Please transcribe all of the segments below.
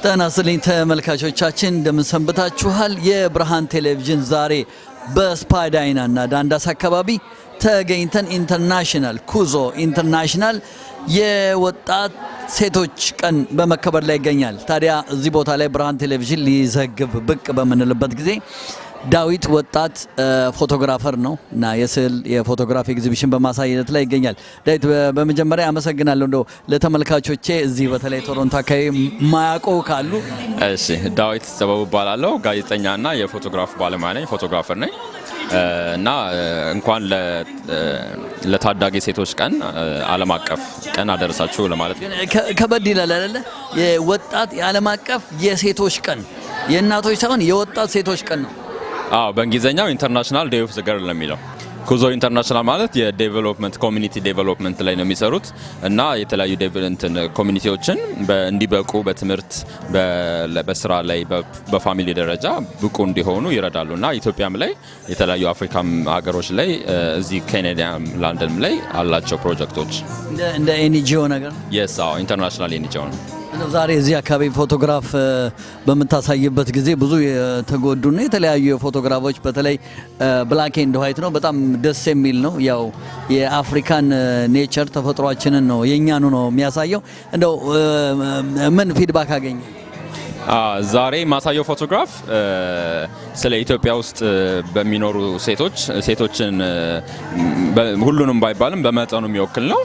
ጤና ይስጥልኝ ተመልካቾቻችን እንደምን ሰንብታችኋል? የብርሃን ቴሌቪዥን ዛሬ በስፓዳይና እና ዳንዳስ አካባቢ ተገኝተን ኢንተርናሽናል ኩዞ ኢንተርናሽናል የወጣት ሴቶች ቀን በመከበር ላይ ይገኛል። ታዲያ እዚህ ቦታ ላይ ብርሃን ቴሌቪዥን ሊዘግብ ብቅ በመንልበት ጊዜ ዳዊት ወጣት ፎቶግራፈር ነው እና የስዕል የፎቶግራፊ ኤግዚቢሽን በማሳየት ላይ ይገኛል። ዳዊት በመጀመሪያ አመሰግናለሁ። እንደው ለተመልካቾቼ እዚህ በተለይ ቶሮንቶ አካባቢ ማያውቁ ካሉ። እሺ፣ ዳዊት ጥበቡ እባላለሁ። ጋዜጠኛና የፎቶግራፍ ባለሙያ ነኝ፣ ፎቶግራፈር ነኝ እና እንኳን ለታዳጊ ሴቶች ቀን ዓለም አቀፍ ቀን አደረሳችሁ ለማለት ነው። ከበድ ይላል አይደለ? የወጣት የዓለም አቀፍ የሴቶች ቀን የእናቶች ሳይሆን የወጣት ሴቶች ቀን ነው። አዎ፣ በእንግሊዘኛው ኢንተርናሽናል ዴይ ኦፍ ዘ ገርል ነው የሚለው። ኩዞ ኢንተርናሽናል ማለት የዴቨሎፕመንት ኮሚኒቲ ዴቨሎፕመንት ላይ ነው የሚሰሩት እና የተለያዩ ዴቨሎፕመንት ኮሚኒቲዎችን እንዲበቁ በትምህርት በስራ ላይ በፋሚሊ ደረጃ ብቁ እንዲሆኑ ይረዳሉ እና ኢትዮጵያም ላይ የተለያዩ አፍሪካም ሀገሮች ላይ እዚህ ካናዳ ላንደንም ላይ አላቸው ፕሮጀክቶች እንደ ኤንጂኦ ነገር። yes አዎ ኢንተርናሽናል ኤንጂኦ ነው። ዛሬ እዚህ አካባቢ ፎቶግራፍ በመታሳይበት ጊዜ ብዙ የተጎዱና የተለያዩ ፎቶግራፎች በተለይ ብላክ ኤንድ ዋይት ነው። በጣም ደስ የሚል ነው። ያው የአፍሪካን ኔቸር ተፈጥሯችንን ነው የኛኑ ነው የሚያሳየው። እንደው ምን ፊድባክ አገኘ? ዛሬ ማሳየው ፎቶግራፍ ስለ ኢትዮጵያ ውስጥ በሚኖሩ ሴቶችን ሁሉንም ባይባልም በመጠኑ የሚወክል ነው።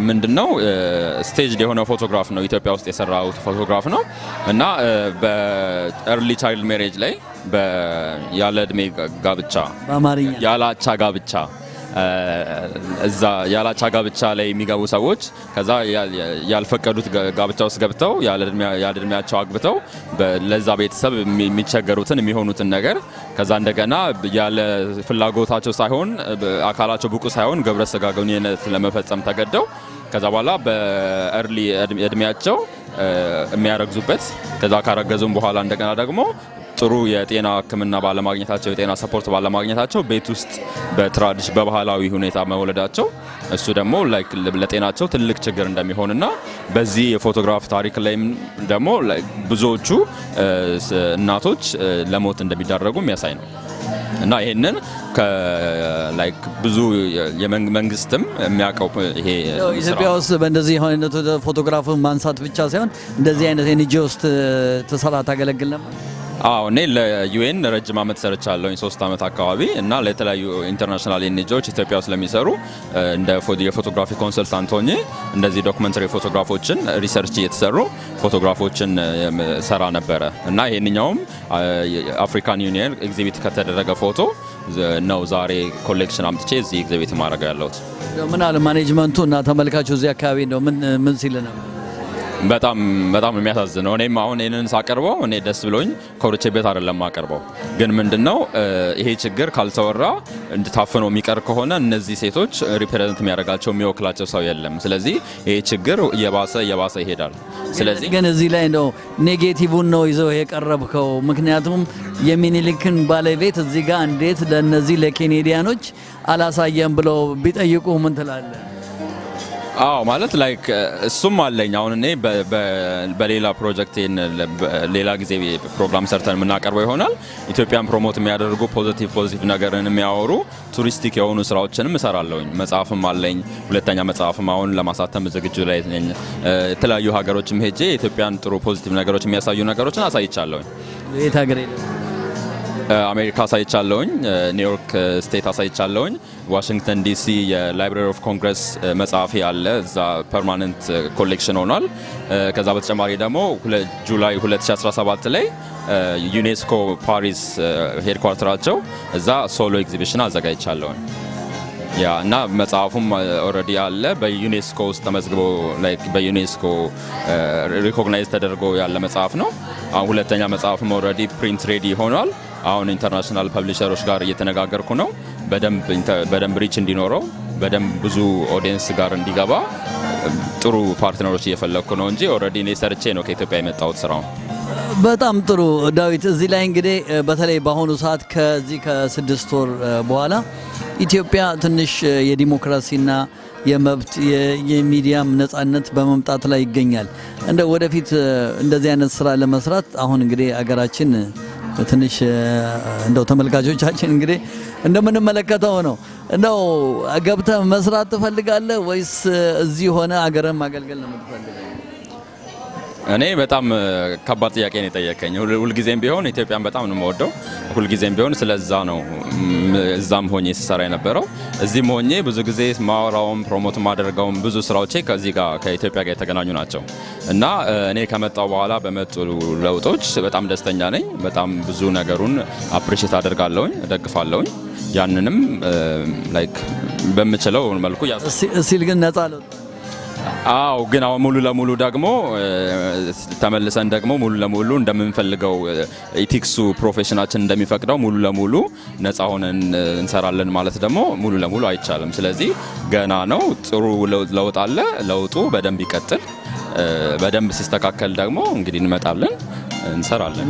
ምንድነው ስቴጅ የሆነ ፎቶግራፍ ነው። ኢትዮጵያ ውስጥ የሰራው ፎቶግራፍ ነው እና በኤርሊ ቻይልድ ሜሬጅ ላይ ያለ እድሜ ጋብቻ በአማርኛ ያላቻ ጋብቻ እዛ ያላቻ ጋብቻ ላይ የሚገቡ ሰዎች ከዛ ያልፈቀዱት ጋብቻ ውስጥ ገብተው ያለ እድሜያቸው አግብተው ለዛ ቤተሰብ የሚቸገሩትን የሚሆኑትን ነገር ከዛ እንደገና ያለ ፍላጎታቸው ሳይሆን አካላቸው ብቁ ሳይሆን ግብረ ሥጋ ግንኙነት ለመፈጸም ተገደው ከዛ በኋላ በኤርሊ እድሜያቸው የሚያረግዙበት ከዛ ካረገዙም በኋላ እንደገና ደግሞ ጥሩ የጤና ሕክምና ባለማግኘታቸው የጤና ሰፖርት ባለማግኘታቸው ቤት ውስጥ በባህላዊ ሁኔታ መወለዳቸው እሱ ደግሞ ለጤናቸው ትልቅ ችግር እንደሚሆንና በዚህ የፎቶግራፍ ታሪክ ላይም ደግሞ ብዙዎቹ እናቶች ለሞት እንደሚዳረጉ የሚያሳይ ነው እና ይሄንን ብዙ የመንግስትም የሚያውቀው ይሄ ኢትዮጵያ ውስጥ በእንደዚህ አይነት ፎቶግራፍ ማንሳት ብቻ ሳይሆን እንደዚህ አይነት ኤንጂኦ ውስጥ ተሰራ ታገለግል ነበር። አዎ እኔ ለዩኤን ረጅም ዓመት ሰርቻለሁኝ 3 ዓመት አካባቢ እና ለተለያዩ ኢንተርናሽናል ኤንጂኦዎች ኢትዮጵያ ውስጥ ለሚሰሩ እንደ የፎቶግራፊ ኮንሰልታንት ሆኜ እንደዚህ ዶክመንተሪ ፎቶግራፎችን ሪሰርች እየተሰሩ ፎቶግራፎችን ሰራ ነበረ እና ይሄንኛውም አፍሪካን ዩኒየን ኤግዚቢት ከተደረገ ፎቶ ነው ዛሬ ኮሌክሽን አምጥቼ እዚህ ኤግዚቢት ማድረግ ያለሁት። ምን አለ ማኔጅመንቱ እና ተመልካቹ እዚህ አካባቢ እንደው ምን ሲል ነው? በጣም የሚያሳዝነው እኔም አሁን ይሄንን ሳቀርበው እኔ ደስ ብሎኝ ኮርቼ ቤት አይደለም ማቀርበው ግን ምንድነው ይሄ ችግር ካልተወራ እንድታፈነው የሚቀር ከሆነ እነዚህ ሴቶች ሪፕሬዘንት የሚያደርጋቸው የሚወክላቸው ሰው የለም። ስለዚህ ይሄ ችግር የባሰ ይሄዳል። ስለዚህ ግን እዚህ ላይ ነው ኔጌቲቭን ነው ይዘው የቀረብከው። ምክንያቱም የሚኒሊክን ባለቤት እዚህ ጋር እንዴት ለነዚህ ለኬኔዲያኖች አላሳየም ብለው ቢጠይቁ ምን ትላለህ? አዎ ማለት እሱም አለኝ። አሁን እኔ በሌላ ፕሮጀክት ሌላ ጊዜ ፕሮግራም ሰርተን የምናቀርበው ይሆናል። ኢትዮጵያን ፕሮሞት የሚያደርጉ ፖዚቲቭ ነገርን የሚያወሩ ቱሪስቲክ የሆኑ ስራዎችንም እሰራለሁኝ። መጽሐፍም አለኝ። ሁለተኛ መጽሐፍም አሁን ለማሳተም ዝግጁ ላይ ነኝ። የተለያዩ ሀገሮችም ሄጄ የኢትዮጵያን ጥሩ ፖዚቲቭ ነገሮች የሚያሳዩ ነገሮችን አሳይቻለሁኝ። የት ሀገር ሄደ? አሜሪካ አሳይቻለሁኝ፣ ኒውዮርክ ስቴት አሳይቻለሁኝ፣ ዋሽንግተን ዲሲ የላይብራሪ ኦፍ ኮንግረስ መጽሐፊ አለ እዛ ፐርማነንት ኮሌክሽን ሆኗል። ከዛ በተጨማሪ ደግሞ ጁላይ 2017 ላይ ዩኔስኮ ፓሪስ ሄድኳርተራቸው እዛ ሶሎ ኤግዚቢሽን አዘጋጅቻለሁኝ። ያ እና መጽሐፉም ኦልሬዲ አለ በዩኔስኮ ውስጥ ተመዝግቦ በዩኔስኮ ሪኮግናይዝ ተደርጎ ያለ መጽሐፍ ነው። አሁን ሁለተኛ መጽሐፍም ኦልሬዲ ፕሪንት ሬዲ ሆኗል። አሁን ኢንተርናሽናል ፐብሊሸሮች ጋር እየተነጋገርኩ ነው። በደንብ ሪች እንዲኖረው በደንብ ብዙ ኦዲየንስ ጋር እንዲገባ ጥሩ ፓርትነሮች እየፈለኩ ነው እንጂ ኦልሬዲ እኔ ሰርቼ ነው ከኢትዮጵያ የመጣሁት ስራው። በጣም ጥሩ ዳዊት። እዚህ ላይ እንግዲህ በተለይ በአሁኑ ሰዓት ከዚህ ከ6 ወር በኋላ ኢትዮጵያ ትንሽ የዲሞክራሲና የመብት የሚዲያም ነጻነት በመምጣት ላይ ይገኛል። እንደ ወደፊት እንደዚህ አይነት ስራ ለመስራት አሁን እንግዲህ አገራችን ትንሽ እንደው ተመልካቾቻችን እንግዲህ እንደምንመለከተው ነው። እንደው ገብተህ መስራት ትፈልጋለህ ወይስ እዚህ ሆነ አገርን ማገልገል ነው የምትፈልገው? እኔ በጣም ከባድ ጥያቄ ነው የጠየቀኝ። ሁልጊዜም ቢሆን ኢትዮጵያን በጣም ነው የምወደው። ሁልጊዜም ቢሆን ስለዛ ነው እዛም ሆኜ ስሰራ የነበረው። እዚህም ሆኜ ብዙ ጊዜ ማወራውም ፕሮሞት ማደርገውም ብዙ ስራዎቼ ከዚህ ጋር ከኢትዮጵያ ጋር የተገናኙ ናቸው እና እኔ ከመጣው በኋላ በመጡ ለውጦች በጣም ደስተኛ ነኝ። በጣም ብዙ ነገሩን አፕሪሺየት አደርጋለሁኝ፣ እደግፋለሁኝ። ያንንም ላይክ በምችለው መልኩ ሲል ግን ነፃ ለውጥ አው ግን አሁን ሙሉ ለሙሉ ደግሞ ተመልሰን ደግሞ ሙሉ ለሙሉ እንደምንፈልገው ኢቲክሱ ፕሮፌሽናችን እንደሚፈቅደው ሙሉ ለሙሉ ነፃ ሆነን እንሰራለን ማለት ደግሞ ሙሉ ለሙሉ አይቻልም። ስለዚህ ገና ነው። ጥሩ ለውጥ አለ። ለውጡ በደንብ ይቀጥል። በደንብ ሲስተካከል ደግሞ እንግዲህ እንመጣለን፣ እንሰራለን።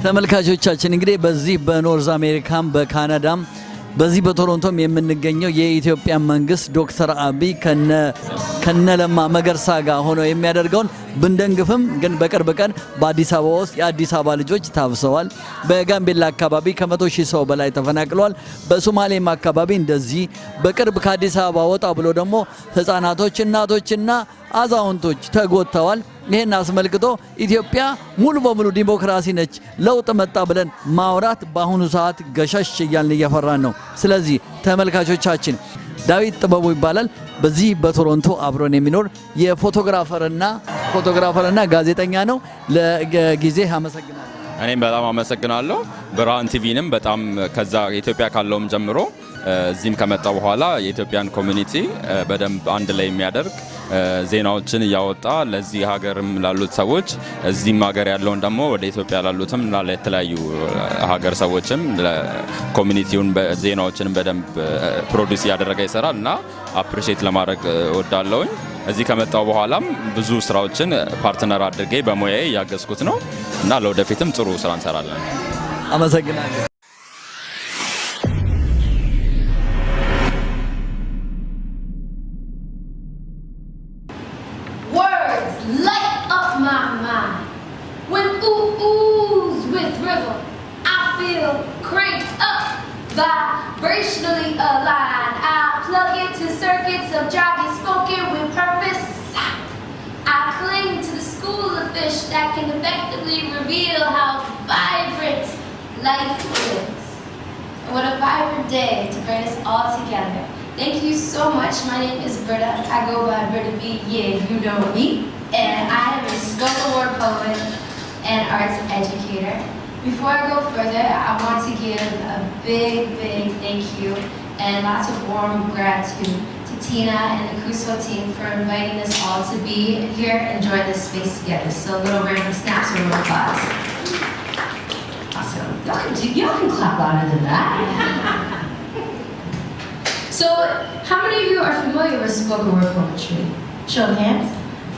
ተመልካቾቻችን እንግዲህ በዚህ በኖርዝ አሜሪካም በካናዳም በዚህ በቶሮንቶም የምንገኘው የኢትዮጵያ መንግስት ዶክተር አብይ ከነለማ መገርሳ ጋር ሆኖ የሚያደርገውን ብንደንግፍም ግን በቅርብ ቀን በአዲስ አበባ ውስጥ የአዲስ አበባ ልጆች ታፍሰዋል። በጋምቤላ አካባቢ ከ100,000 ሰው በላይ ተፈናቅሏል። በሶማሌም አካባቢ እንደዚህ በቅርብ ከአዲስ አበባ ወጣ ብሎ ደግሞ ህፃናቶች፣ እናቶችና አዛውንቶች ተጎድተዋል። ይሄን አስመልክቶ ኢትዮጵያ ሙሉ በሙሉ ዲሞክራሲ ነች፣ ለውጥ መጣ ብለን ማውራት በአሁኑ ሰዓት ገሸሽ እያልን እየፈራን ነው። ስለዚህ ተመልካቾቻችን ዳዊት ጥበቡ ይባላል። በዚህ በቶሮንቶ አብሮን የሚኖር ፎቶግራፈርና ጋዜጠኛ ነው። ለጊዜ አመሰግናለሁ። እኔም በጣም አመሰግናለሁ። ብርሃን ቲቪንም በጣም ከዛ ኢትዮጵያ ካለውም ጀምሮ እዚህም ከመጣ በኋላ የኢትዮጵያን ኮሚኒቲ በደንብ አንድ ላይ የሚያደርግ ዜናዎችን እያወጣ ለዚህ ሀገርም ላሉት ሰዎች እዚህም ሀገር ያለውን ደግሞ ወደ ኢትዮጵያ ላሉትም ለተለያዩ ሀገር ሰዎችም ለኮሚኒቲውን ዜናዎችን በደንብ ፕሮዲዩስ እያደረገ ይሰራል እና አፕሪሺየት ለማድረግ ወዳለውኝ። እዚህ ከመጣው በኋላም ብዙ ስራዎችን ፓርትነር አድርጌ በሙያዬ እያገዝኩት ነው እና ለወደፊትም ጥሩ ስራ እንሰራለን። አመሰግናለሁ። Vibrationally aligned, I plug into circuits of jogging, smoking with purpose. I cling to the school of fish that can effectively reveal how vibrant life is. And what a vibrant day to bring us all together. Thank you so much. My name is Britta. I go by Britta B. Yeah, you know me. And I am a spoken word poet and arts educator. Before I go further, I want to give a big thank you and lots of warm gratitude to Tina and the Crusoe team for inviting us all to be here and enjoy this space together. So a little random snaps or little applause. Awesome. Y'all can clap louder than that. So, how many of you are familiar with spoken word poetry? Show of hands.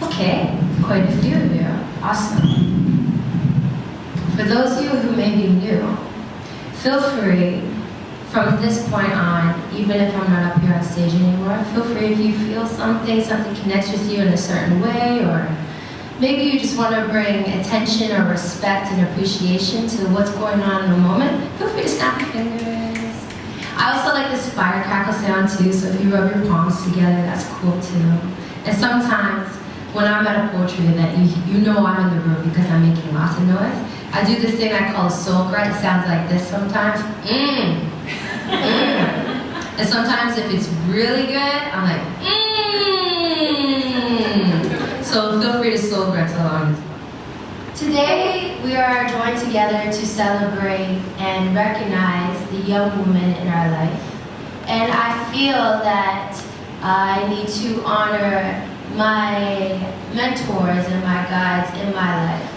Okay, quite a few of you. Awesome. For those of you who may be new, feel free from this point on, even if I'm not up here on stage anymore, feel free if you feel something connects with you in a certain way, or maybe you just want to bring attention or respect and appreciation to what's going on in the moment, feel free to snap your fingers. I also like this firecrackle sound too, so if you rub your palms together, that's cool too. And sometimes when I'm at a poetry event, you know I'm in the room because I'm making lots of noise. I do this thing I call a soul grunt. It sounds like this sometimes. And sometimes if it's really good, I'm like, So feel free to soul grunt along. Today, we are joined together to celebrate and recognize the young woman in our life. And I feel that I need to honor my mentors and my guides in my life.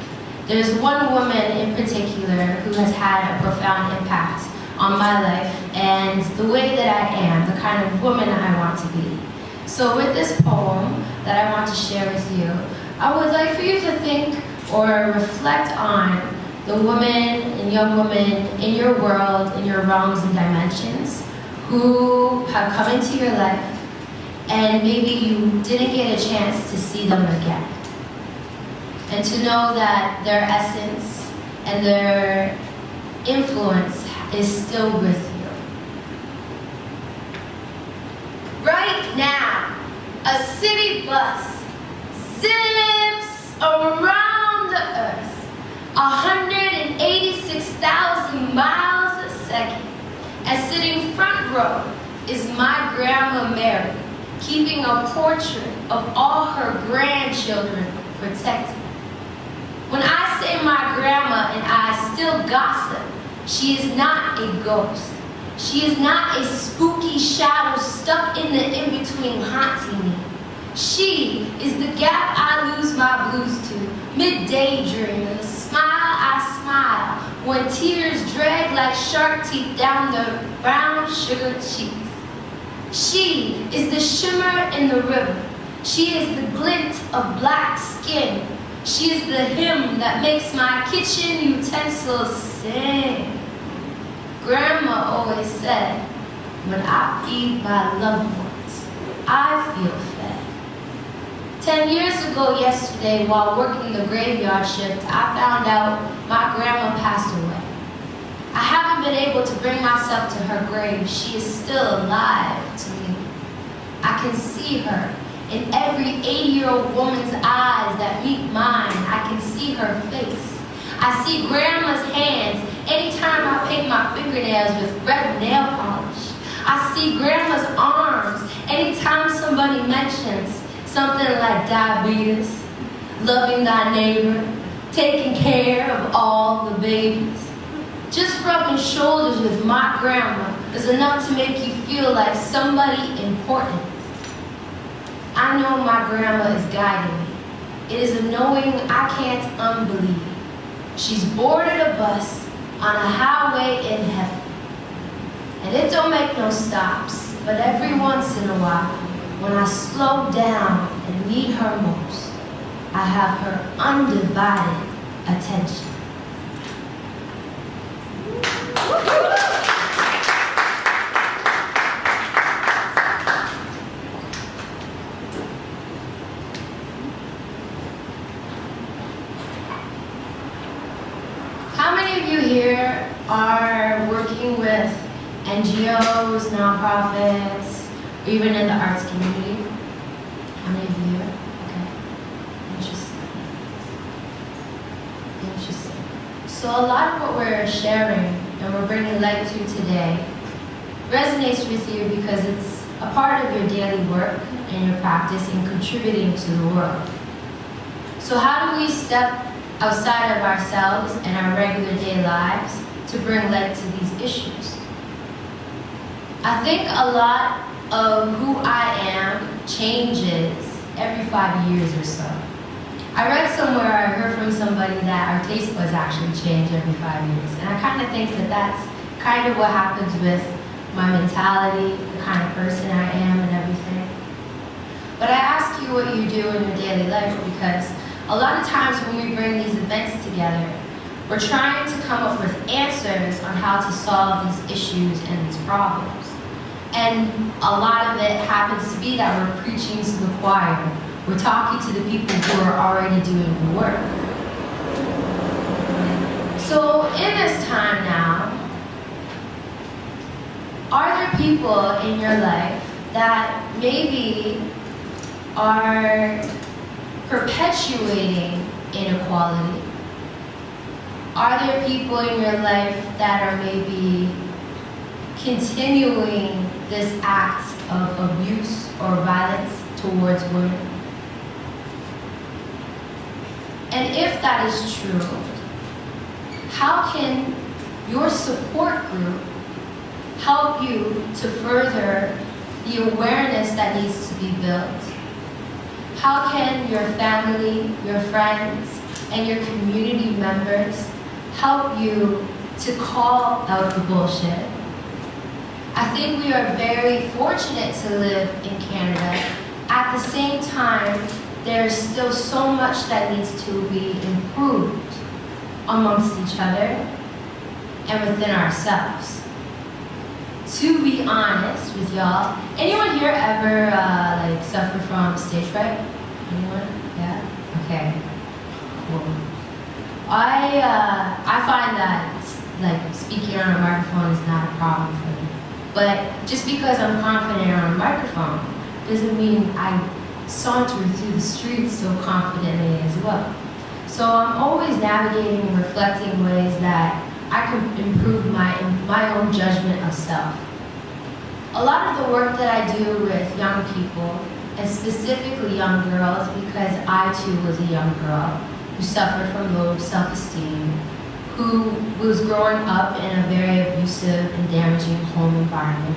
There's one woman in particular who has had a profound impact on my life and the way that I am, the kind of woman I want to be. So with this poem that I want to share with you, I would like for you to think or reflect on the women and young women in your world, in your realms and dimensions, who have come into your life and maybe you didn't get a chance to see them again. And to know that their essence and their influence is still with you. Right now, a city bus zips around the earth 186,000 miles a second. And sitting front row is my grandma Mary, keeping a portrait of all her grandchildren protected. When I say my grandma and I still gossip, she is not a ghost. She is not a spooky shadow stuck in the in-between haunting me. She is the gap I lose my blues to, mid-daydream, and the smile I smile when tears drag like shark teeth down the brown sugar cheeks. She is the shimmer in the river. She is the glint of black skin. She is the hymn that makes my kitchen utensils sing. Grandma always said, when I feed my loved ones, I feel fed. 10 years ago yesterday, while working the graveyard shift, I found out my grandma passed away. I haven't been able to bring myself to her grave. She is still alive to me. I can see her in every 80-year-old woman's eyes that meet mine. I can see her face. I see grandma's hands anytime I paint my fingernails with red nail polish. I see grandma's arms anytime somebody mentions something like diabetes, loving thy neighbor, taking care of all the babies. Just rubbing shoulders with my grandma is enough to make you feel like somebody important. I know my grandma is guiding me. It is a knowing I can't unbelieve. She's boarded a bus on a highway in heaven. And it don't make no stops, but every once in a while, when I slow down and need her most, I have her undivided attention. How many of you here are working with NGOs, nonprofits, or even in the arts community? How many of you here? Okay. Interesting. Interesting. So a lot of what we're sharing and we're bringing light to today resonates with you because it's a part of your daily work and your practice in contributing to the world. So how do we step outside of ourselves and our regular day lives to bring light to these issues? I think a lot of who I am changes every 5 years or so. I read somewhere, I heard from somebody that our taste buds actually change every 5 years. And I kind of think that that's kind of what happens with my mentality, the kind of person I am and everything. But I ask you what you do in your daily life because a lot of times when we bring these events together, we're trying to come up with answers on how to solve these issues and these problems. And a lot of it happens to be that we're preaching to the choir. We're talking to the people who are already doing the work. So in this time now, are there people in your life that maybe are perpetuating inequality? Are there people in your life that are maybe continuing this act of abuse or violence towards women? And if that is true, how can your support group help you to further the awareness that needs to be built? How can your family, your friends, and your community members help you to call out the bullshit? I think we are very fortunate to live in Canada. At the same time, there's still so much that needs to be improved amongst each other and within ourselves. to be honest with y'all, anyone here ever like suffer from stage fright? Anyone? Yeah? Okay. Cool. I find that like speaking on a microphone is not a problem for me. But just because I'm confident on a microphone doesn't mean I saunter through the streets so confidently as well. So I'm always navigating and reflecting ways that I can improve my own judgment of self. A lot of the work that I do with young people, and specifically young girls, because I too was a young girl who suffered from low self-esteem, who was growing up in a very abusive and damaging home environment.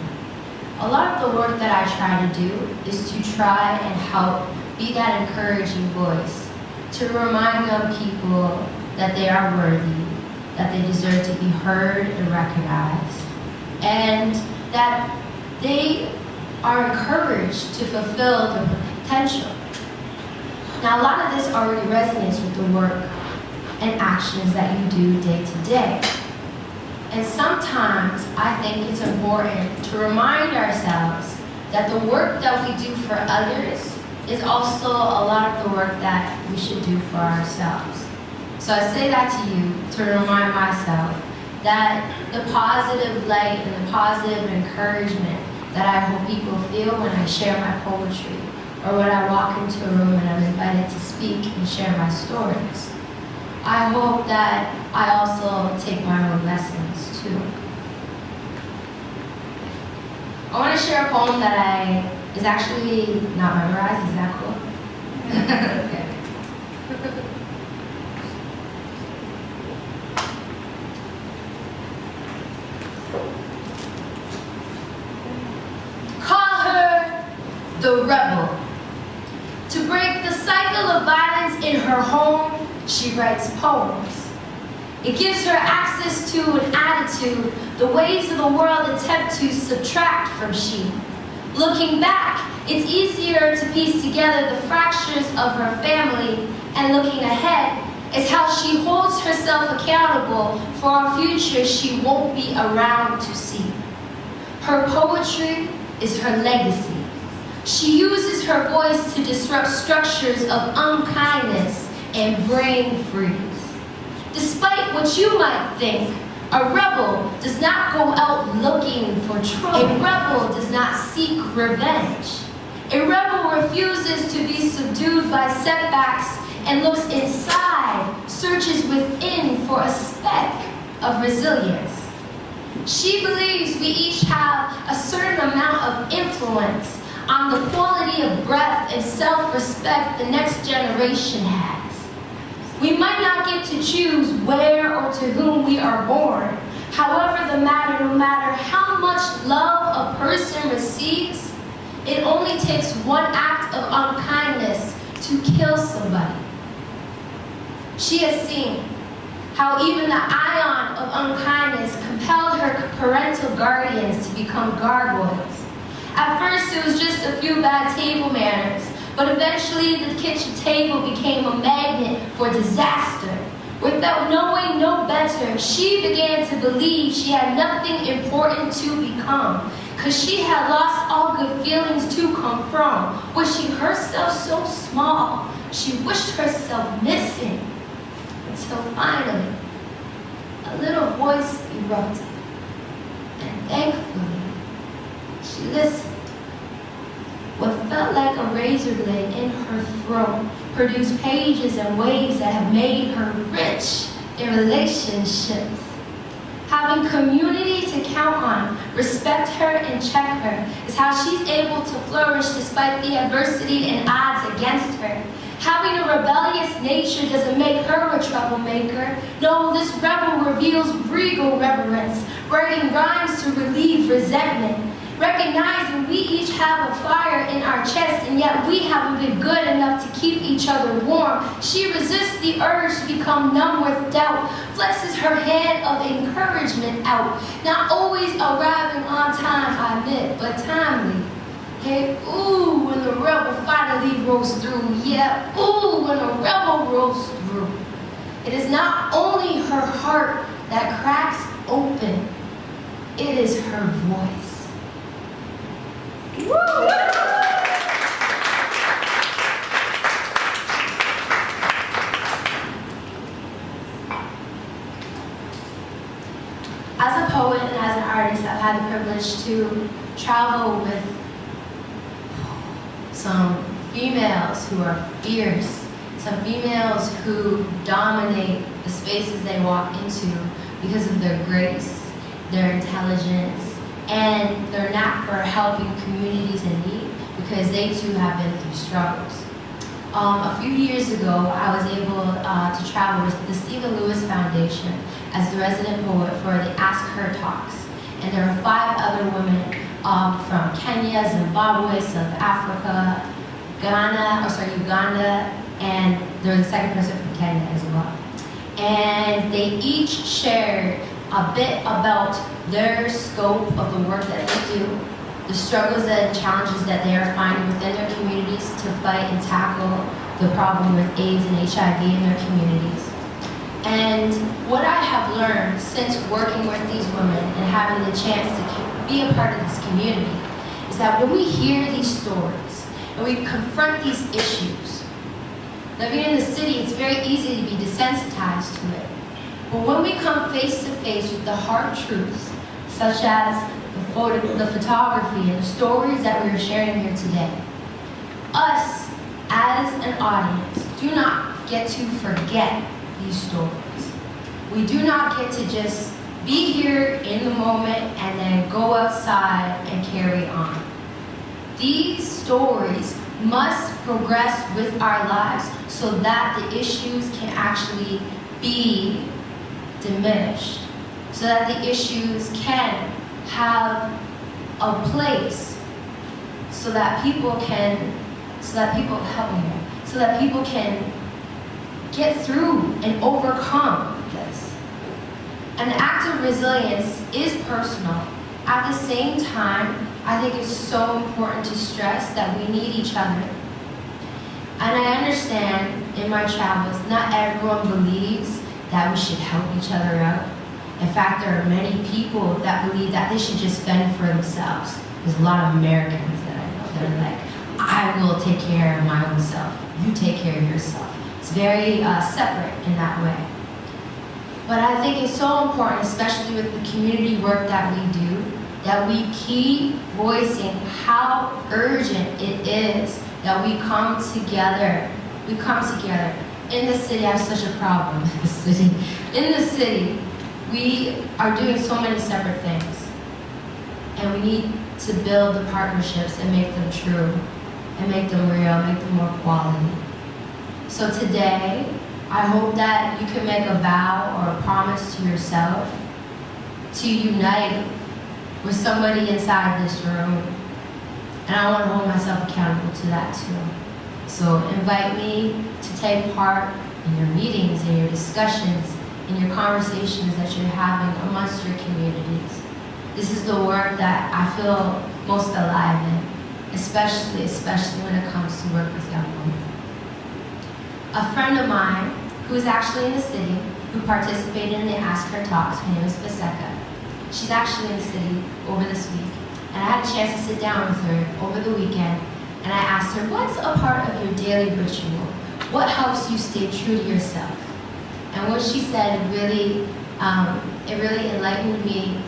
A lot of the work that I try to do is to try and help be that encouraging voice, to remind young people that they are worthy, that they deserve to be heard and recognized, and that they are encouraged to fulfill their potential. Now, a lot of this already resonates with the work and actions that you do day to day. And sometimes I think it's important to remind ourselves that the work that we do for others is also a lot of the work that we should do for ourselves. So I say that to you to remind myself that the positive light and the positive encouragement that I hope people feel when I share my poetry, or when I walk into a room and I'm invited to speak and share my stories. I hope that I also take my own lessons too. I want to share a poem that is actually not memorized. Is that cool? Okay. Call her the rebel. To break the cycle of violence in her home, she writes poems. It gives her access to an attitude the ways of the world attempt to subtract from she. Looking back, it's easier to piece together the fractures of her family, and looking ahead is how she holds herself accountable for a future she won't be around to see. Her poetry is her legacy. She uses her voice to disrupt structures of unkindness and brain freeze. Despite what you might think, a rebel does not go out looking for trouble. A rebel does not seek revenge. A rebel refuses to be subdued by setbacks and looks inside, searches within for a speck of resilience. She believes we each have a certain amount of influence on the quality of breath and self-respect the next generation has. We might not get to choose where or to whom we are born. However, no matter how much love a person receives, it only takes one act of unkindness to kill somebody. She has seen how even the ion of unkindness compelled her parental guardians to become gargoyles. At first, it was just a few bad table manners, but eventually the kitchen table became a magnet for disaster. Without knowing no better, she began to believe she had nothing important to become, because she had lost all good feelings to come from. Wishing herself so small, she wished herself missing, until finally, a little voice erupted, and thankfully, she listened. What felt like a razor blade in her throat produced pages and waves that have made her rich in relationships. Having community to count on, respect her and check her, is how she's able to flourish despite the adversity and odds against her. Having a rebellious nature doesn't make her a troublemaker. No, this rebel reveals regal reverence, writing rhymes to relieve resentment. Recognizing we each have a fire in our chest, and yet we haven't been good enough to keep each other warm. She resists the urge to become numb with doubt, flexes her hand of encouragement out. Not always arriving on time, I admit, but timely. Hey, ooh, when the rebel finally rolls through. Yeah, ooh, when the rebel rolls through. It is not only her heart that cracks open, it is her voice. As a poet and as an artist, I've had the privilege to travel with some females who are fierce, some females who dominate the spaces they walk into because of their grace, their intelligence, and their knack for helping communities in need because they too have been through struggles. A few years ago, I was able to travel with the Stephen Lewis Foundation as the resident poet for the Ask Her Talks. And there were 5 other women from Kenya, Zimbabwe, South Africa, Uganda, and there was a second person from Kenya as well. And they each shared a bit about their scope of the work that they do, the struggles and challenges that they are finding within their communities to fight and tackle the problem with AIDS and HIV in their communities. And what I have learned since working with these women and having the chance to be a part of this community is that when we hear these stories and we confront these issues, living in the city, it's very easy to be desensitized to it. But when we come face to face with the hard truths, such as the photography and the stories that we are sharing here today, us as an audience do not get to forget these stories. We do not get to just be here in the moment and then go outside and carry on. These stories must progress with our lives so that the issues can actually be diminished, so that the issues can have a place, so that people can get through and overcome this. An act of resilience is personal. At the same time, I think it's so important to stress that we need each other. And I understand in my travels, not everyone believes that we should help each other out. In fact, there are many people that believe that they should just fend for themselves. There's a lot of Americans that I know that are like, I will take care of my own self. You take care of yourself. It's very separate in that way. But I think it's so important, especially with the community work that we do, that we keep voicing how urgent it is that we come together. We come together. In the city, I have such a problem in the city. In the city, we are doing so many separate things. And we need to build the partnerships and make them true, and make them real, make them more quality. So today, I hope that you can make a vow or a promise to yourself to unite with somebody inside this room. And I want to hold myself accountable to that too. So invite me to take part in your meetings, in your discussions, in your conversations that you're having amongst your communities. This is the work that I feel most alive in, especially when it comes to work with young women. A friend of mine who is actually in the city, who participated in the Ask Her Talks, her name is Vaseka. She's actually in the city over this week. And I had a chance to sit down with her over the weekend, and I asked her, what's a part of your daily ritual? What helps you stay true to yourself? And what she said really enlightened me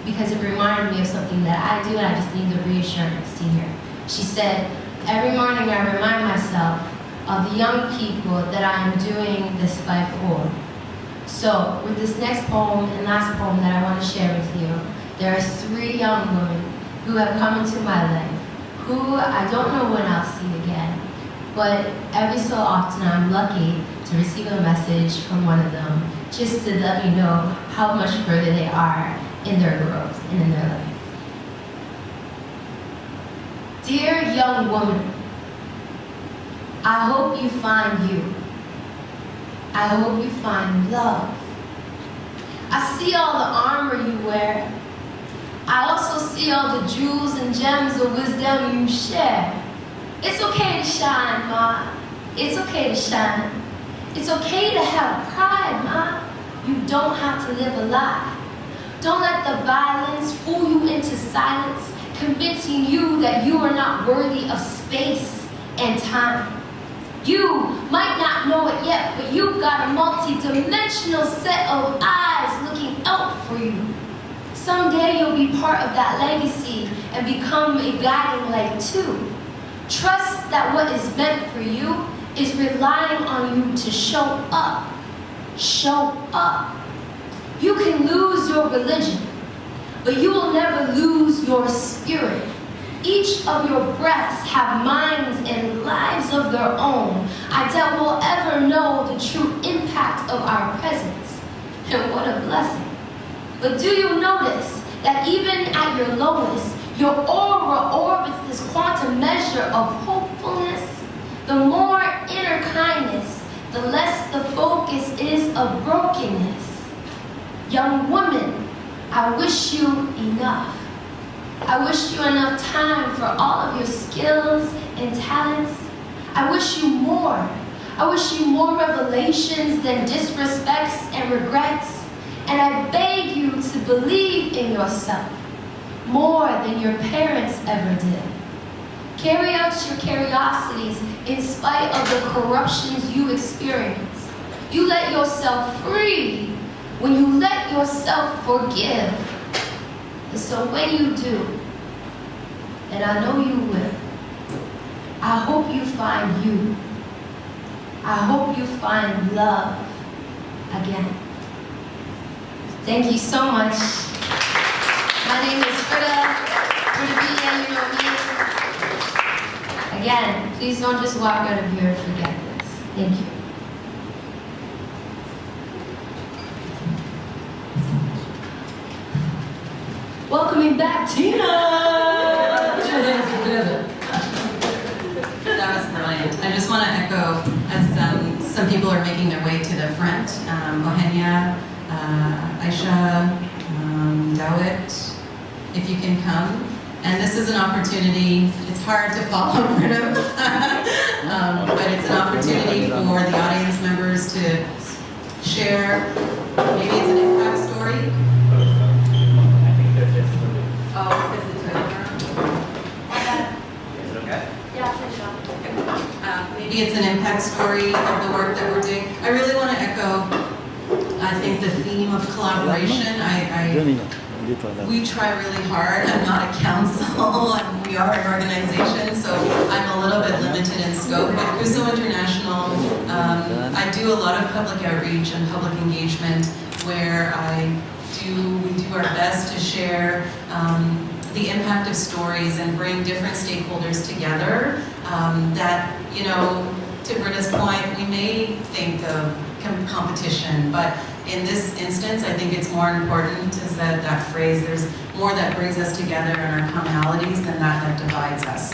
because it reminded me of something that I do, and I just need the reassurance to hear. She said, every morning I remind myself of the young people that I am doing this fight for. So with this next poem and last poem that I want to share with you, there are 3 young women who have come into my life, who I don't know when I'll see again, but every so often I'm lucky to receive a message from one of them just to let me know how much further they are in their growth and in their life. Dear young woman, I hope you find you. I hope you find love. I see all the armor you wear. I also see all the jewels and gems of wisdom you share. It's okay to shine, Ma. It's okay to shine. It's okay to have pride, Ma. You don't have to live a lie. Don't let the violence fool you into silence. convincing you that you are not worthy of space and time. You might not know it yet, but you've got a multi-dimensional set of eyes looking out for you. Someday you'll be part of that legacy and become a guiding light too. Trust that what is meant for you is relying on you to show up. Show up. You can lose your religion, but you will never lose your spirit. Each of your breaths have minds and lives of their own. I doubt we'll ever know the true impact of our presence. And what a blessing. But do you notice that even at your lowest, your aura orbits this quantum measure of hopefulness? The more inner kindness, the less the focus is of brokenness. Young woman, I wish you enough. I wish you enough time for all of your skills and talents. I wish you more. I wish you more revelations than disrespects and regrets. And I beg you to believe in yourself more than your parents ever did. Carry out your curiosities in spite of the corruptions you experience. You let yourself free when you let yourself forgive. And so when you do, and I know you will, I hope you find you. I hope you find love again. Thank you so much. My name is Frida. Frida B, you know me. Again, please don't just walk out of here and forget this. Thank you. Welcoming back Tina! Put your hands together. That was brilliant. I just want to echo as some people are making their way to the front. Ohenia, Aisha, Dawit, if you can come. And this is an opportunity, it's hard to follow Britta, but it's an opportunity for the audience members to share, maybe it's an impact story. Oh, it's because the Is it okay? Yeah, finish up. Maybe it's an impact story of the work that we're doing. I really want to echo, I think, the theme of collaboration. We try really hard. I'm not a council, and we are an organization, so I'm a little bit limited in scope. But Crusoe International, I do a lot of public outreach and public engagement where we do our best to share the impact of stories and bring different stakeholders together. That, you know, to Britta's point, we may think of competition, but in this instance, I think it's more important is that phrase, there's more that brings us together in our commonalities than that divides us.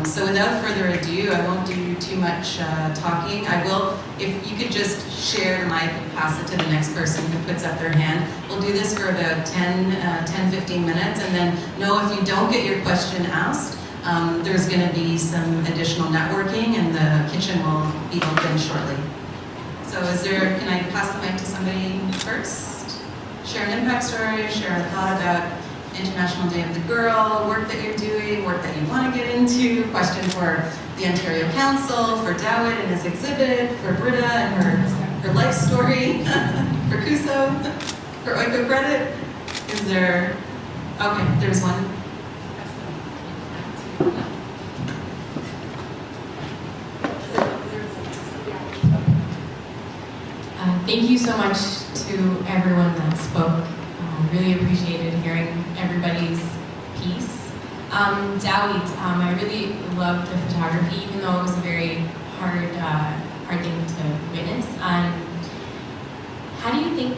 So without further ado, I won't do too much talking. I will, if you could just share the mic and pass it to the next person who puts up their hand. We'll do this for about 10-15 minutes, and then know if you don't get your question asked, there's going to be some additional networking, and the kitchen will be open shortly. So can I pass the mic to somebody first? Share an impact story, share a thought about International Day of the Girl, work that you're doing, work that you want to get into, question for the Ontario Council, for Dawit and his exhibit, for Britta and her life story, for Kuso, for Oiko Credit. Is there, okay, there's one. Thank you so much to everyone that spoke. Really appreciated hearing everybody's piece. Dawit, I really loved the photography, even though it was a very hard thing to witness. How do you think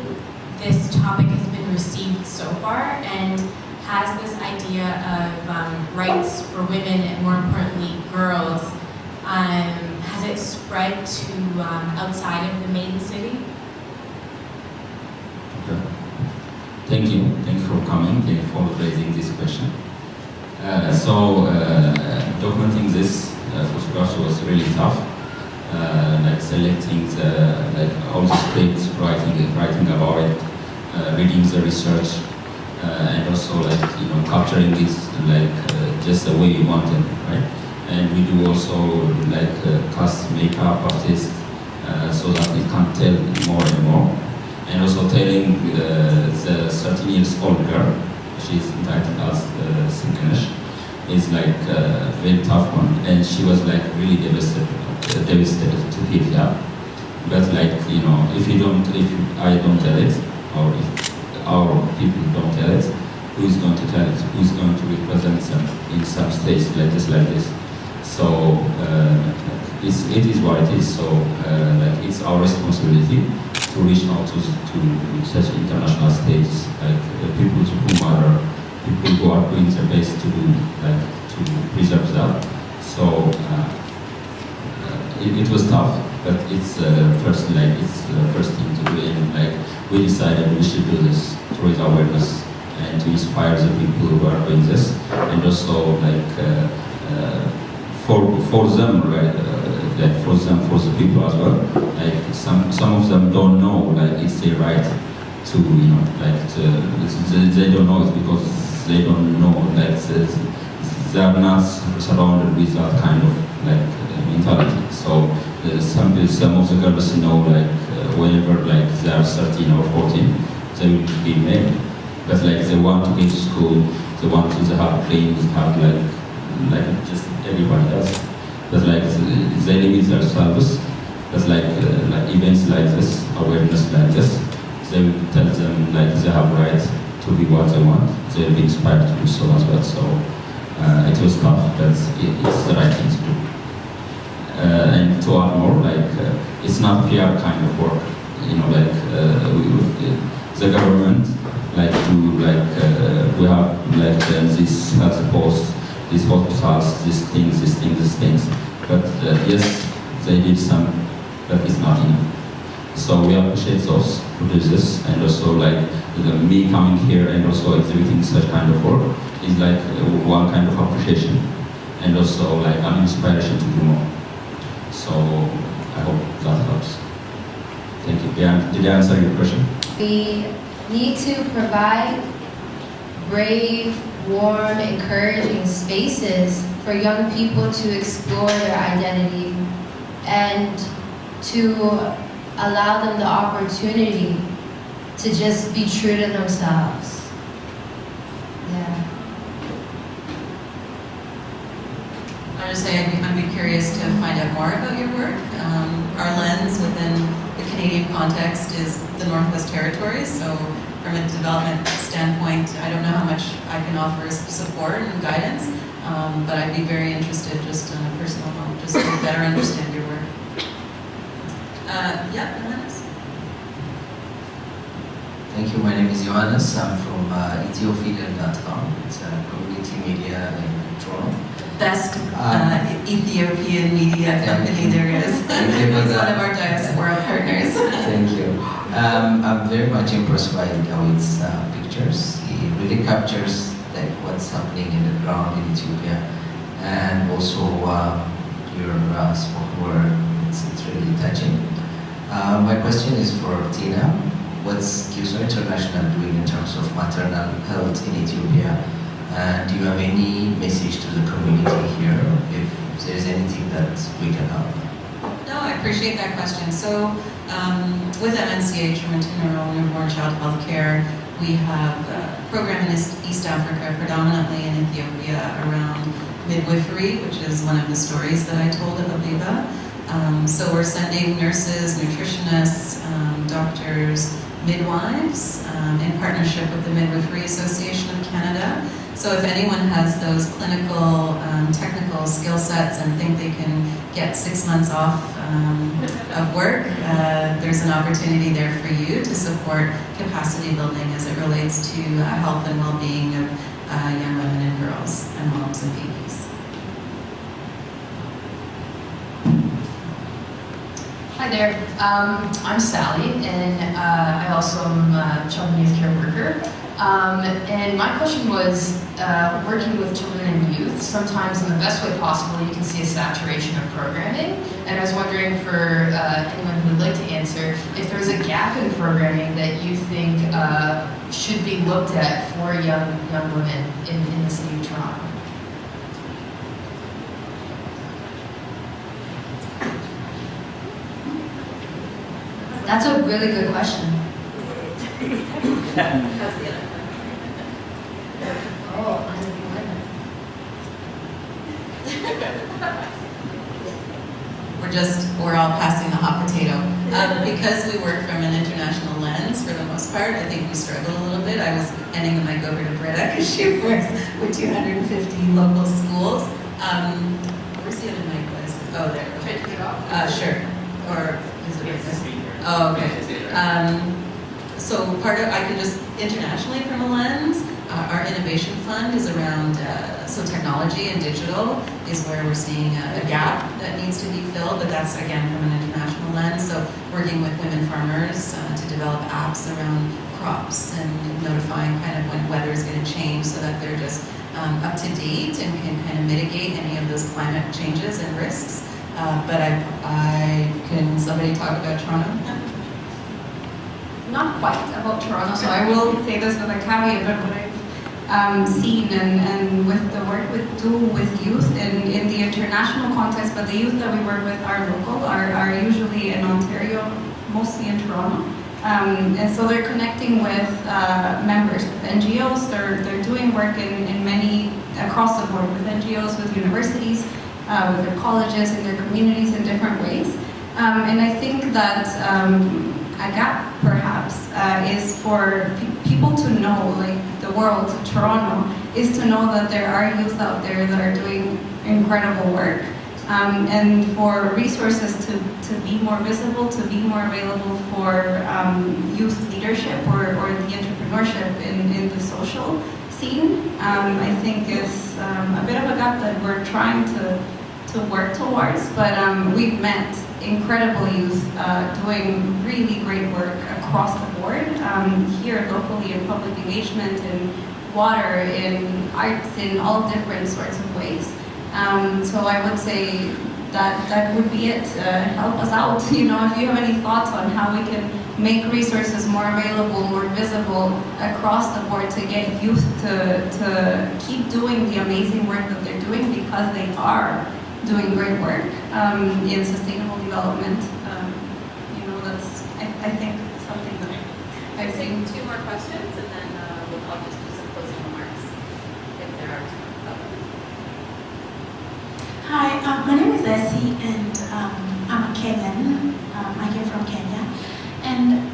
this topic has been received so far, and has this idea of rights for women and, more importantly, girls, has it spread to outside of the main city? Okay. Thank you for coming, thank you for raising this question. Documenting this photograph was really tough. Like selecting all the scripts, writing about it, reading the research, and also like capturing it like just the way you want it, right? And we do also like cast makeup artists so that it can tell more and more. And also telling the 13 years old girl, she's entitled as Sinkanish, is like a very tough one, and she was like really devastated to hear that. But like if I don't tell it, or if our people don't tell it, who is going to tell it? Who is going to represent them in some states like this? So it is what it is. So like it's our responsibility to reach out to such international stages, like people who matter, people who are doing their best to preserve that. So it was tough, but it's first thing to do, and like we decided we should do this to raise awareness and to inspire the people who are doing this, and also like for them, right? Like for the people as well. Like some of them don't know like it's their right to they don't know it because they don't know like they are not surrounded with that kind of like mentality. So some of the girls like whenever like they are 13 or 14, they will be married, but like they want to go to school, they want to have planes, have like just everybody does. But like they limit themselves. But like events like this, awareness like this, they will tell them like they have right to be what they want. They will be inspired to do so as well. So it was tough, but it's the right thing to do. And to add more, like it's not PR kind of work. The government like to we have like this health post, these hospitals, these things. But yes, they did some, but it's not enough. So we appreciate those who do this, and also like me coming here and also exhibiting such kind of work is like one kind of appreciation, and also like an inspiration to do more. So I hope that helps. Thank you. Did I answer your question? We need to provide brave, warm, encouraging spaces for young people to explore their identity and to allow them the opportunity to just be true to themselves. Yeah. I just say I'd be curious to find out more about your work. Our lens within the Canadian context is the Northwest Territories, so from a development standpoint, I don't know how much I can offer as support and guidance, but I'd be very interested just on a personal level, just to better understand your work. Johannes? Thank you. My name is Johannes. I'm from ethiophedel.com. It's a community media in Toronto. Best Ethiopian media company there is. It's one of our diaspora partners. Thank you. I'm very much impressed by David's pictures. He really captures like what's happening in the ground in Ethiopia, and also your spoken word. It's really touching. My question is for Tina. What's CUSO International doing in terms of maternal health in Ethiopia? And do you have any message to the community here, if there's anything that we can help? No, I appreciate that question. So with MNCH, maternal newborn child health care, we have a program in East Africa, predominantly in Ethiopia, around midwifery, which is one of the stories that I told of Abiba. So we're sending nurses, nutritionists, doctors, midwives, in partnership with the Midwifery Association of Canada. So if anyone has those clinical, technical skill sets and think they can get 6 months off of work, there's an opportunity there for you to support capacity building as it relates to health and well-being of young women and girls and moms and babies. Hi there, I'm Sally, and I also am a child and youth care worker. And my question was, working with children and youth, sometimes in the best way possible, you can see a saturation of programming. And I was wondering for anyone who would like to answer, if there's a gap in programming that you think should be looked at for young women in the city of Toronto. That's a really good question. Oh, we're all passing the hot potato. Because we work from an international lens for the most part, I think we struggle a little bit. I was handing the mic over to Britta because she works with 250 local schools. Where's the other mic? Oh, there. Try to get it off? Sure. Or is it? Oh, okay. So I can just internationally from a lens, our innovation fund is around, so technology and digital is where we're seeing a gap that needs to be filled, but that's again from an international lens. So working with women farmers to develop apps around crops and notifying kind of when weather is going to change so that they're just up to date and can kind of mitigate any of those climate changes and risks. But can somebody talk about Toronto? Not quite about Toronto, so I will say this with a caveat, but what I've seen and with the work we do with youth in the international context, but the youth that we work with are local, are usually in Ontario, mostly in Toronto. And so they're connecting with members, with NGOs, they're doing work in many, across the board, with NGOs, with universities, with their colleges, in their communities in different ways. And I think that a gap, perhaps, is for people to know, like the world, Toronto, is to know that there are youth out there that are doing incredible work, and for resources to be more visible, to be more available for youth leadership or the entrepreneurship in the social scene. I think is a bit of a gap that we're trying to work towards, but we've met incredible youth doing really great work across the board, here locally in public engagement, in water, in arts, in all different sorts of ways. So I would say that would be it. Help us out. You know, if you have any thoughts on how we can make resources more available, more visible across the board to get youth to keep doing the amazing work that they're doing, because they are doing great work in sustainable development. You know, that's, I think, something that I've seen two more questions, and then I'll just do some closing remarks, if there are others. Hi, my name is Essie, and I'm a Kenyan. I came from Kenya. And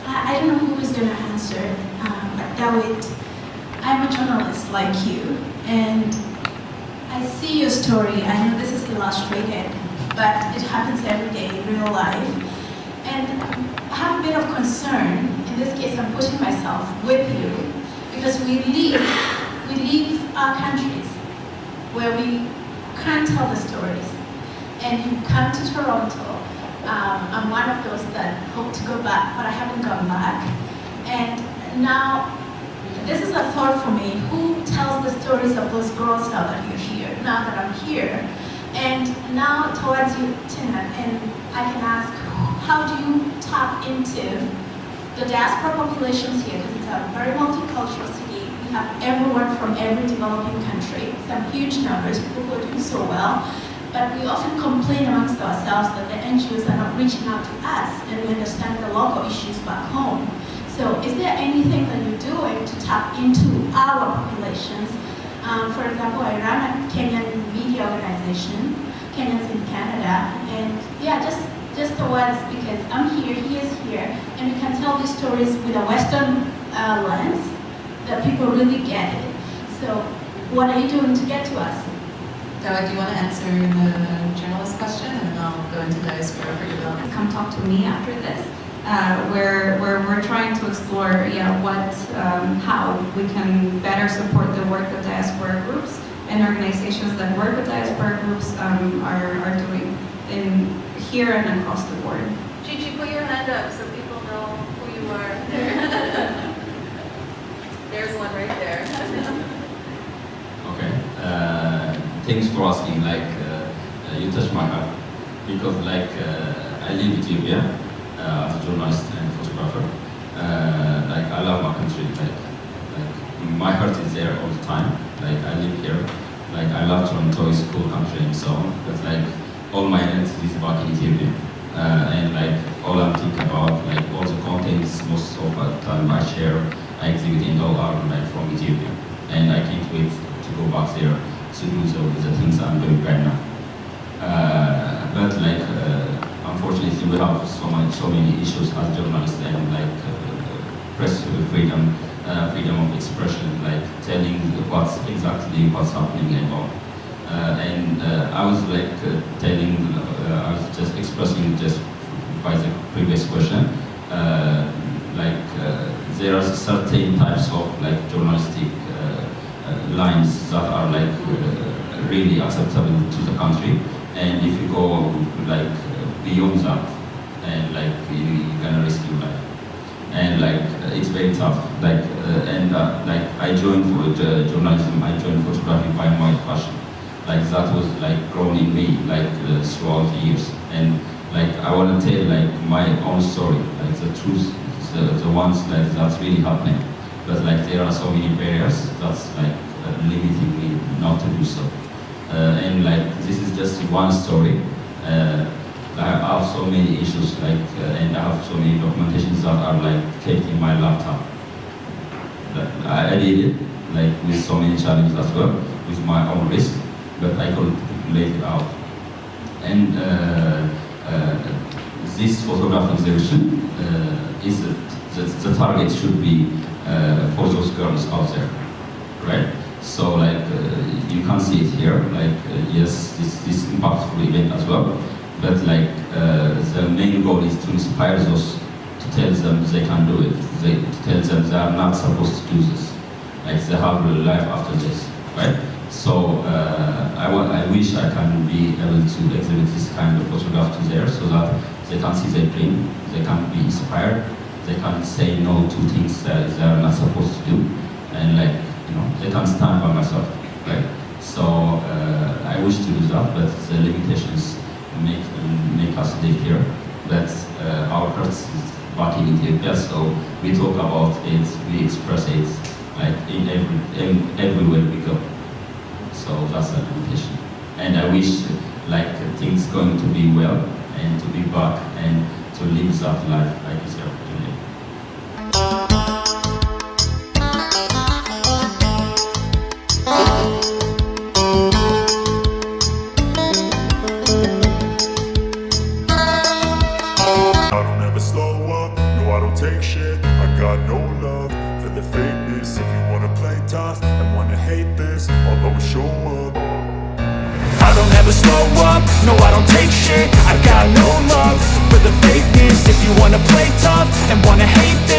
I don't know who is going to answer, but David, I'm a journalist like you, and I see your story. I know this is illustrated, but it happens every day in real life. And I have a bit of concern. In this case, I'm putting myself with you, because we leave our countries where we can't tell the stories. And you come to Toronto. I'm one of those that hope to go back, but I haven't gone back. And now, this is a thought for me. Who tells the stories of those girls now that you're here, now that I'm here? And now towards you, Tina, and I can ask, how do you tap into the diaspora populations here? Because it's a very multicultural city. We have everyone from every developing country, some huge numbers, people who are doing so well. But we often complain amongst ourselves that the NGOs are not reaching out to us, and we understand the local issues back home. So is there anything that you're doing to tap into our populations? For example, I run a Kenyan media organization, Kenyans in Canada, and yeah, just towards, because I'm here, he is here, and we can tell these stories with a Western lens that people really get it. So what are you doing to get to us? Dawa, do you want to answer the journalist question, and then I'll go into diaspora for development? Come talk to me after this. Where we're trying to explore, how we can better support the work that diaspora groups and organizations that work with diaspora groups are doing here and across the board. Gigi, put your hand up so people know who you are. for asking. Like you touched my heart because like I live in Ethiopia as a journalist and photographer. Like I love my country. Like my heart is there all the time. Like I live here. Like I love Toronto, it's a cool country and so on. But like all my identity is back in Ethiopia. And like all I'm thinking about, like all the contents, most of the time I share, I exhibit and all are like from Ethiopia. And I can't wait to go back there to do the things I'm doing right now. But like unfortunately we have so many issues as journalists and like press freedom, freedom of expression, like telling what's happening and all. And I was like I was just expressing just by the previous question, there are certain types of like journalistic lines that are like really acceptable to the country, and if you go like beyond that, and like you're gonna risk your life, and like it's very tough. Like like I joined for journalism, I joined photography by my passion. Like that was like grown in me like throughout the years, and like I want to tell like my own story, like the truth, the ones like that's really happening. But like there are so many barriers that's like limiting me not to do so. And like this is just one story. I have so many issues like and I have so many documentations that are like kept in my laptop. I did it like with so many challenges as well, with my own risk, but I could lay it out. And this photograph exhibition is the target should be for those girls out there, right? So like you can see it here, like yes, this impactful event as well, but like the main goal is to inspire those, to tell them they can do it, to tell them they are not supposed to do this, like they have a life after this, right? So I wish I can be able to exhibit this kind of photograph to there so that they can see their dream, they can be inspired, they can say no to things that they are not supposed to do, and like, you know, they can stand by myself, right? So I wish to do that, but the limitations make us live here. But our hearts is back in Ethiopia, so we talk about it, we express it, like in everywhere we go. So that's a limitation. And I wish like things going to be well and to be back and to live that life I deserve to live. I don't ever slow up, no I don't take shit. I got no love for the fakeness. If you wanna play tough and wanna hate this, I'll always show up. I don't ever slow up, no I don't take shit. I got no love for the fakeness. If you wanna play tough and wanna hate this,